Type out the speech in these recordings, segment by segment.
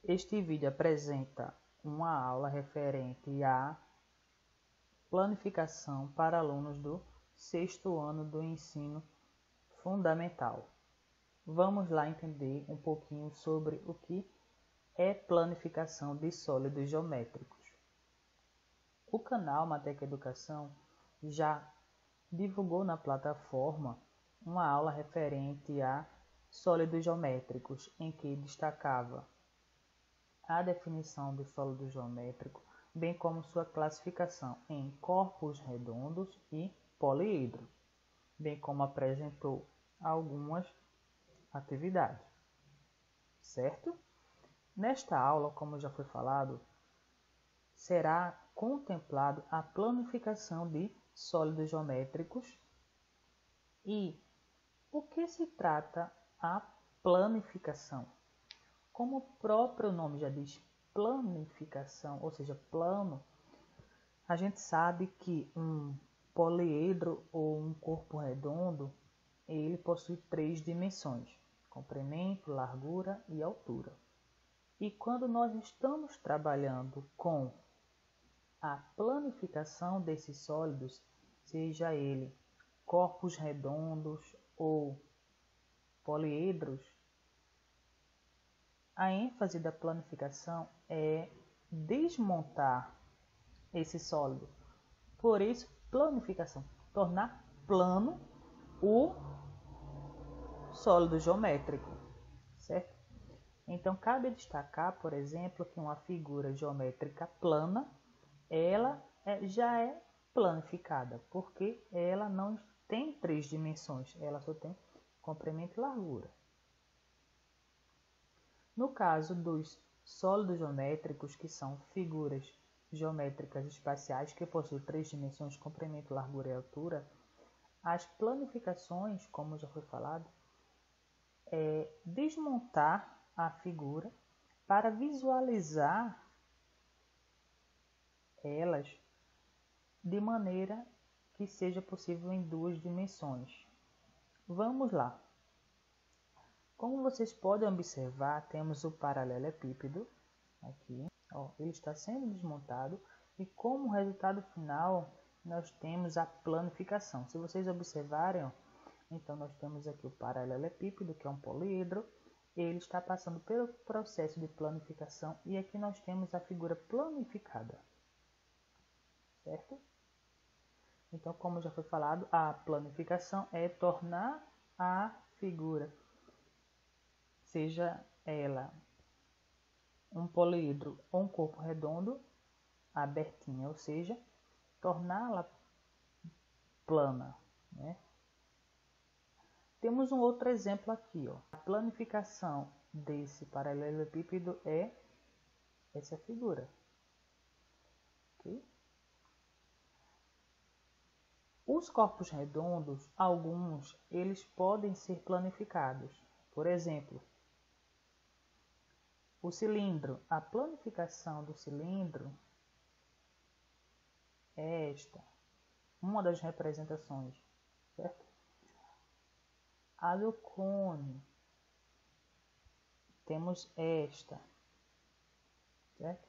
Este vídeo apresenta uma aula referente à planificação para alunos do sexto ano do ensino fundamental. Vamos lá entender um pouquinho sobre o que é planificação de sólidos geométricos. O canal Mateca Educação já divulgou na plataforma uma aula referente a sólidos geométricos, em que destacava a definição do sólido geométrico, bem como sua classificação em corpos redondos e poliedro, bem como apresentou algumas atividades, certo? Nesta aula, como já foi falado, será contemplado a planificação de sólidos geométricos. E o que se trata a planificação? Como o próprio nome já diz, planificação, ou seja, plano, a gente sabe que um poliedro ou um corpo redondo, ele possui 3 dimensões: comprimento, largura e altura. E quando nós estamos trabalhando com a planificação desses sólidos, seja ele corpos redondos ou poliedros, a ênfase da planificação é desmontar esse sólido. Por isso, planificação, tornar plano o sólido geométrico, certo? Então, cabe destacar, por exemplo, que uma figura geométrica plana, ela já é planificada, porque ela não tem 3 dimensões, ela só tem comprimento e largura. No caso dos sólidos geométricos, que são figuras geométricas espaciais que possuem 3 dimensões, comprimento, largura e altura, as planificações, como já foi falado, é desmontar a figura para visualizar elas de maneira que seja possível em 2 dimensões. Vamos lá. Como vocês podem observar, temos o paralelepípedo aqui, ó, ele está sendo desmontado, e como resultado final nós temos a planificação. Se vocês observarem, ó, então nós temos aqui o paralelepípedo, que é um poliedro, ele está passando pelo processo de planificação, e aqui nós temos a figura planificada, certo? Então, como já foi falado, a planificação é tornar a figura, seja ela um poliedro ou um corpo redondo, abertinha, ou seja, torná-la plana, né? Temos um outro exemplo aqui, ó. A planificação desse paralelepípedo é essa figura, ok? Os corpos redondos, alguns, eles podem ser planificados. Por exemplo, o cilindro. A planificação do cilindro é esta, uma das representações, certo? A do cone, temos esta, certo?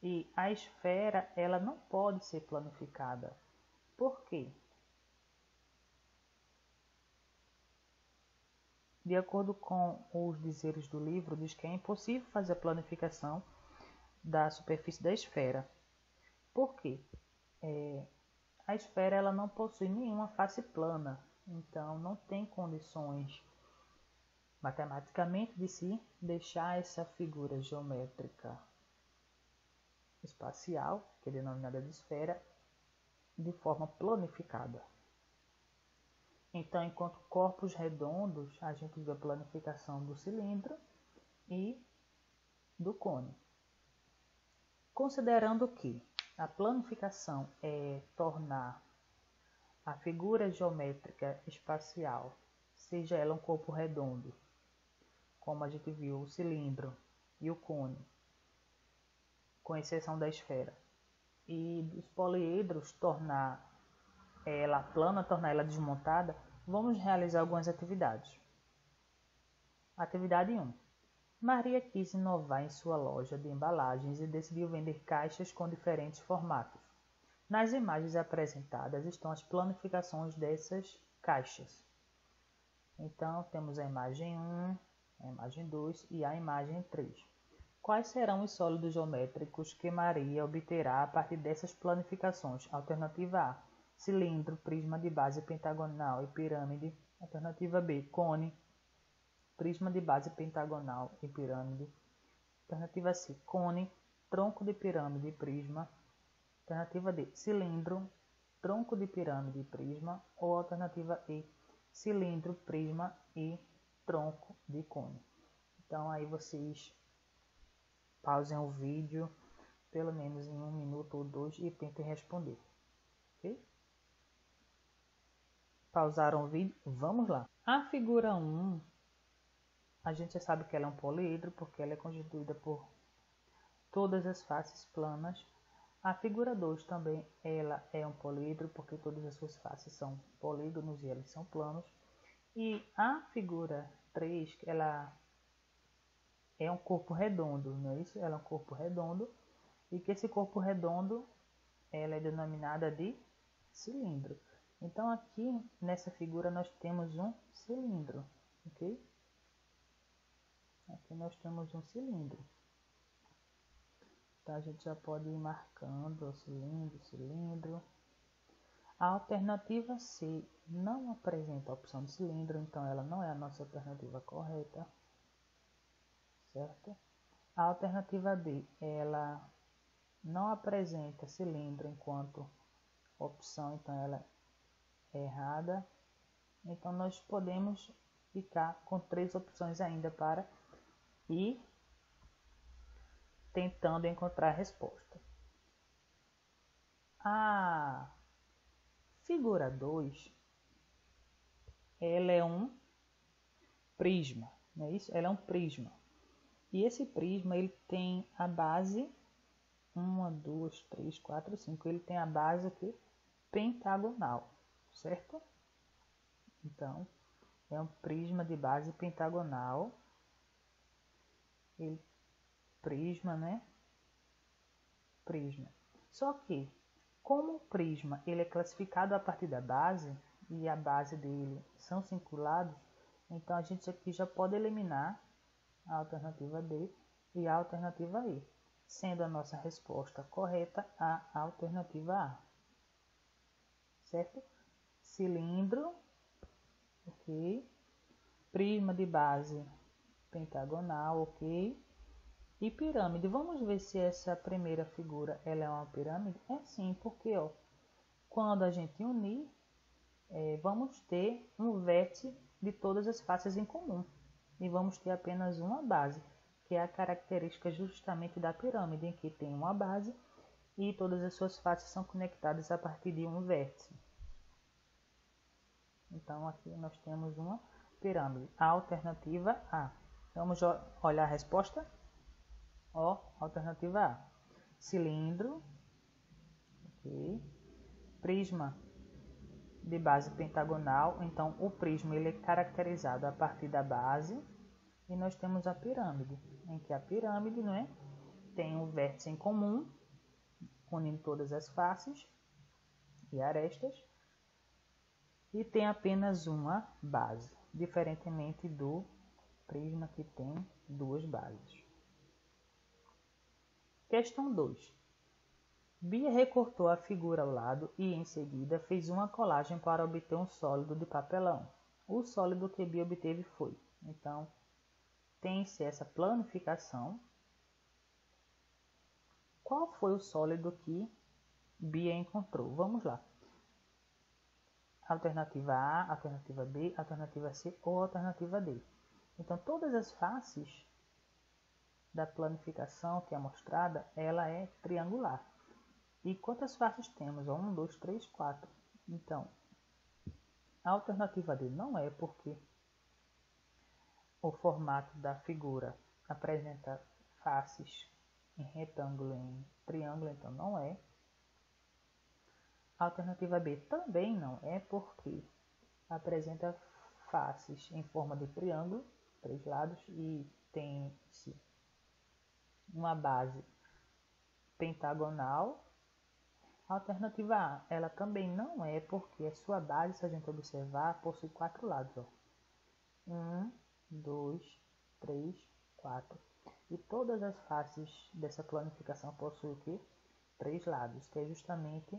E a esfera, ela não pode ser planificada. Por quê? De acordo com os dizeres do livro, diz que é impossível fazer a planificação da superfície da esfera. Por quê? A esfera, ela não possui nenhuma face plana, então não tem condições matematicamente de se deixar essa figura geométrica espacial, que é denominada de esfera, de forma planificada. Então, enquanto corpos redondos, a gente vê a planificação do cilindro e do cone. Considerando que a planificação é tornar a figura geométrica espacial, seja ela um corpo redondo, como a gente viu o cilindro e o cone, com exceção da esfera, e dos poliedros tornar ela plana, tornar ela desmontada, vamos realizar algumas atividades. Atividade 1. Maria quis inovar em sua loja de embalagens e decidiu vender caixas com diferentes formatos. Nas imagens apresentadas estão as planificações dessas caixas. Então, temos a imagem 1, a imagem 2 e a imagem 3. Quais serão os sólidos geométricos que Maria obterá a partir dessas planificações? Alternativa A, cilindro, prisma de base pentagonal e pirâmide. Alternativa B, cone, prisma de base pentagonal e pirâmide. Alternativa C, cone, tronco de pirâmide e prisma. Alternativa D, cilindro, tronco de pirâmide e prisma. Ou alternativa E, cilindro, prisma e tronco de cone. Então aí vocês pausem o vídeo pelo menos em 1 minuto ou 2 e tentem responder. Ok? Pausaram o vídeo? Vamos lá. A figura 1, a gente já sabe que ela é um poliedro porque ela é constituída por todas as faces planas. A figura 2 também ela é um poliedro porque todas as suas faces são polígonos e eles são planos. E a figura 3, ela é um corpo redondo, não é isso? Ela é um corpo redondo e que esse corpo redondo ela é denominada de cilindro. Então aqui nessa figura nós temos um cilindro, ok? Aqui nós temos um cilindro. Então a gente já pode ir marcando o cilindro, cilindro. A alternativa C não apresenta a opção de cilindro, então ela não é a nossa alternativa correta, certo? A alternativa D, ela não apresenta cilindro enquanto opção, então ela é errada. Então nós podemos ficar com 3 opções ainda para ir tentando encontrar a resposta. A figura 2, ela é um prisma, não é isso? Ela é um prisma. E esse prisma ele tem a base 1, 2, 3, 4, 5. Ele tem a base aqui pentagonal, certo? Então, é um prisma de base pentagonal. Ele, prisma, né? Prisma. Só que, como o prisma ele é classificado a partir da base, e a base dele são circulados, então a gente aqui já pode eliminar a alternativa D e a alternativa E, sendo a nossa resposta correta a alternativa A. Certo? Cilindro, ok. Prisma de base pentagonal, ok. E pirâmide, vamos ver se essa primeira figura ela é uma pirâmide? É sim, porque ó, quando a gente unir, vamos ter um vértice de todas as faces em comum. E vamos ter apenas uma base, que é a característica justamente da pirâmide, em que tem uma base e todas as suas faces são conectadas a partir de um vértice. Então aqui nós temos uma pirâmide. A alternativa A. Vamos olhar a resposta? Ó, alternativa A. Cilindro, ok. Prisma de base pentagonal, então o prisma ele é caracterizado a partir da base, e nós temos a pirâmide, em que a pirâmide, não é, tem um vértice em comum, unindo todas as faces e arestas, e tem apenas uma base, diferentemente do prisma que tem duas bases. Questão 2. Bia recortou a figura ao lado e, em seguida, fez uma colagem para obter um sólido de papelão. O sólido que Bia obteve foi. Então, tem-se essa planificação. Qual foi o sólido que Bia encontrou? Vamos lá. Alternativa A, alternativa B, alternativa C ou alternativa D. Então, todas as faces da planificação que é mostrada, ela é triangular. E quantas faces temos? 1, 2, 3, 4. Então, a alternativa D não é, porque o formato da figura apresenta faces em retângulo e em triângulo, então não é. A alternativa B também não é, porque apresenta faces em forma de triângulo, 3 lados, e tem uma base pentagonal. A alternativa A, ela também não é, porque a sua base, se a gente observar, possui 4 lados. Ó. 1, 2, 3, 4. E todas as faces dessa planificação possuem o quê? 3 lados, que é justamente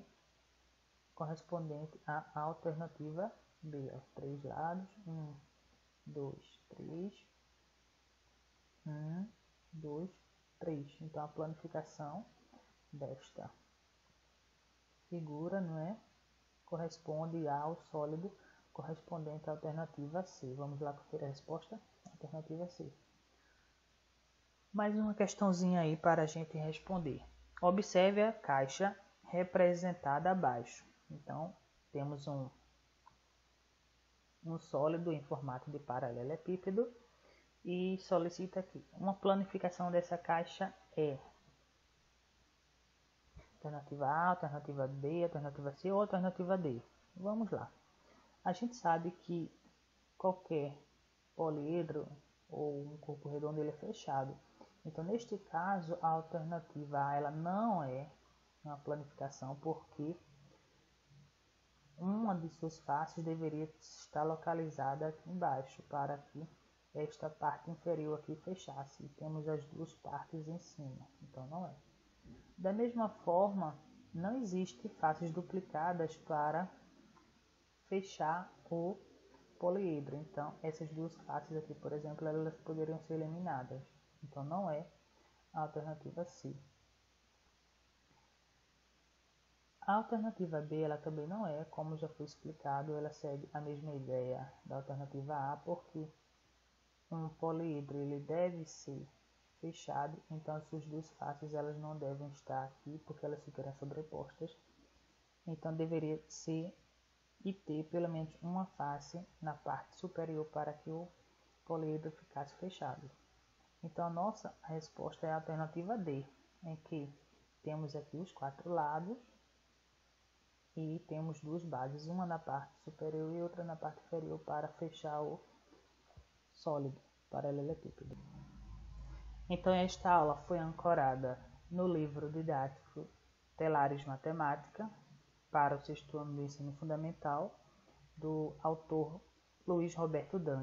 correspondente à alternativa B. Ó. 3 lados, 1, 2, 3, 1, 2, 3. Então a planificação desta figura, não é, corresponde ao sólido correspondente à alternativa C. Vamos lá conferir a resposta? Alternativa C. Mais uma questãozinha aí para a gente responder. Observe a caixa representada abaixo. Então, temos um sólido em formato de paralelepípedo e solicita aqui uma planificação dessa caixa é alternativa A, alternativa B, alternativa C ou alternativa D. Vamos lá. A gente sabe que qualquer poliedro ou um corpo redondo ele é fechado. Então, neste caso, a alternativa A ela não é uma planificação porque uma de suas faces deveria estar localizada aqui embaixo para que esta parte inferior aqui fechasse. E temos as duas partes em cima, então não é. Da mesma forma, não existe faces duplicadas para fechar o poliedro. Então, essas duas faces aqui, por exemplo, elas poderiam ser eliminadas. Então, não é a alternativa C. A alternativa B, ela também não é, como já foi explicado, ela segue a mesma ideia da alternativa A, porque um poliedro ele deve ser fechado, então as suas duas faces elas não devem estar aqui, porque elas ficariam sobrepostas. Então deveria ser e ter pelo menos uma face na parte superior para que o poliedro ficasse fechado. Então a nossa resposta é a alternativa D, em que temos aqui os 4 lados e temos duas bases, uma na parte superior e outra na parte inferior para fechar o sólido paralelepípedo. Então esta aula foi ancorada no livro didático Telares Matemática para o 6º ano do ensino fundamental, do autor Luiz Roberto Dantas.